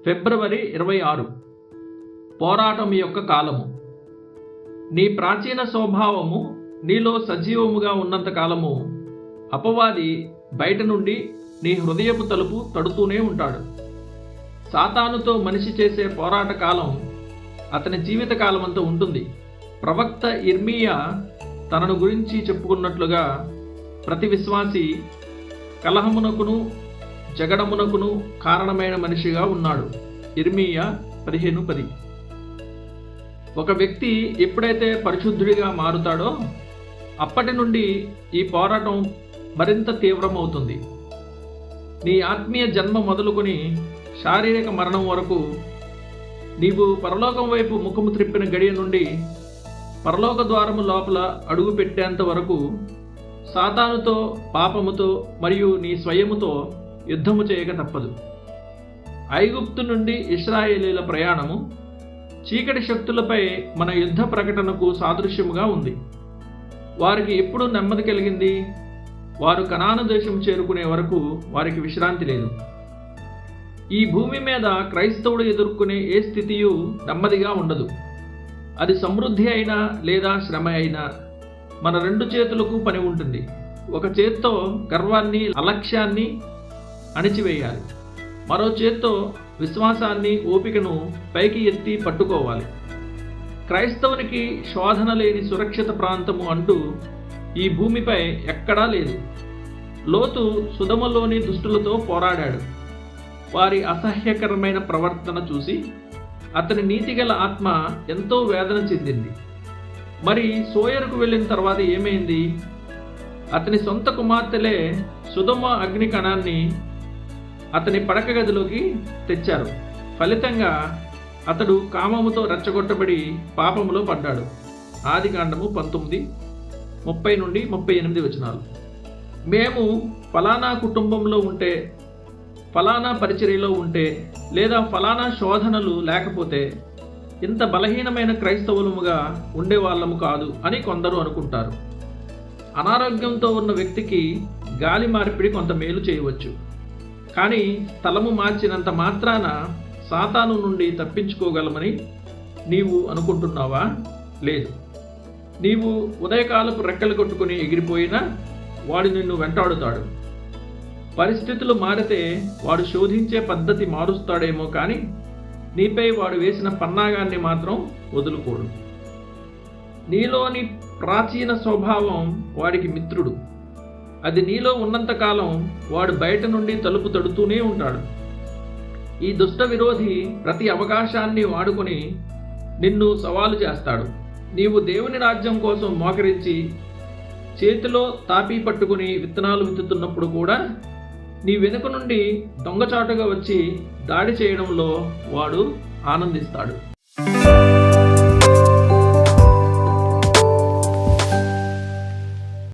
ఫిబ్రవరి 26. పోరాటం యొక్క కాలము. నీ ప్రాచీన స్వభావము నీలో సజీవముగా ఉన్నంత కాలము అపవాది బయట నుండి నీ హృదయపు తలుపు తడుతూనే ఉంటాడు. సాతానుతో మనిషి చేసే పోరాట కాలం అతని జీవిత కాలమంతా ఉంటుంది. ప్రవక్త ఇర్మీయా తనను గురించి చెప్పుకున్నట్లుగా ప్రతి విశ్వాసి కలహమునకును జగడమునకును కారణమైన మనిషిగా ఉన్నాడు. ఇర్మీయా 15:10. ఒక వ్యక్తి ఎప్పుడైతే పరిశుద్ధుడిగా మారుతాడో అప్పటి నుండి ఈ పోరాటం మరింత తీవ్రమవుతుంది. నీ ఆత్మీయ జన్మ మొదలుకొని శారీరక మరణం వరకు నీవు పరలోకం వైపు ముఖము త్రిప్పిన గడియ నుండి పరలోక ద్వారము లోపల అడుగు పెట్టేంత వరకు సాతానుతో, పాపముతో మరియు నీ స్వయముతో యుద్ధము చేయక తప్పదు. ఐగుప్తు నుండి ఇశ్రాయేలీల ప్రయాణము చీకటి శక్తులపై మన యుద్ధ ప్రకటనకు సాదృశ్యముగా ఉంది. వారికి ఎప్పుడు నెమ్మది కలిగింది? వారు కనాను దేశం చేరుకునే వరకు వారికి విశ్రాంతి లేదు. ఈ భూమి మీద క్రైస్తవుడు ఎదుర్కొనే ఏ స్థితియు నెమ్మదిగా ఉండదు. అది సమృద్ధి అయినా లేదా శ్రమ అయినా మన రెండు చేతులకు పని ఉంటుంది. ఒక చేత్తో గర్వాన్ని, అలక్ష్యాన్ని అణిచివేయాలి. మరో చేత్తో విశ్వాసాన్ని, ఓపికను పైకి ఎత్తి పట్టుకోవాలి. క్రైస్తవునికి శోధన లేని సురక్షిత ప్రాంతము అంటూ ఈ భూమిపై ఎక్కడా లేదు. లోతు సుధమలోని దుష్టులతో పోరాడాడు. వారి అసహ్యకరమైన ప్రవర్తన చూసి అతని నీతిగల ఆత్మ ఎంతో వేదన చెందింది. మరి సోయరుకు వెళ్ళిన తర్వాత ఏమైంది? అతని సొంత కుమార్తెలే సుధమ అగ్ని కణాన్ని అతని పడక గదిలోకి తెచ్చారు. ఫలితంగా అతడు కామముతో రెచ్చగొట్టబడి పాపములో పడ్డాడు. ఆదికాండము 19:30-38. మేము ఫలానా కుటుంబంలో ఉంటే, ఫలానా పరిచర్యలో ఉంటే, లేదా ఫలానా శోధనలు లేకపోతే ఇంత బలహీనమైన క్రైస్తవులముగా ఉండేవాళ్ళము కాదు అని కొందరు అనుకుంటారు. అనారోగ్యంతో ఉన్న వ్యక్తికి గాలి మార్పిడి కొంత మేలు చేయవచ్చు. కానీ స్థలము మార్చినంత మాత్రాన సాతాను నుండి తప్పించుకోగలమని నీవు అనుకుంటున్నావా? లేదు. నీవు ఉదయకాలపు రెక్కలు కొట్టుకుని ఎగిరిపోయినా వాడు నిన్ను వెంటాడుతాడు. పరిస్థితులు మారితే వాడు శోధించే పద్ధతి మారుస్తాడేమో కానీ నీపై వాడు వేసిన పన్నాగాన్ని మాత్రం వదులుకోడు. నీలోని ప్రాచీన స్వభావం వాడికి మిత్రుడు. అది నీలో ఉన్నంతకాలం వాడు బయట నుండి తలుపు తడుతూనే ఉంటాడు. ఈ దుష్ట విరోధి ప్రతి అవకాశాన్ని వాడుకొని నిన్ను సవాలు చేస్తాడు. నీవు దేవుని రాజ్యం కోసం మోకరించి చేతిలో తాపీ పట్టుకుని విత్తనాలు విత్తుతున్నప్పుడు కూడా నీ వెనుక నుండి దొంగచాటుగా వచ్చి దాడి చేయడంలో వాడు ఆనందిస్తాడు.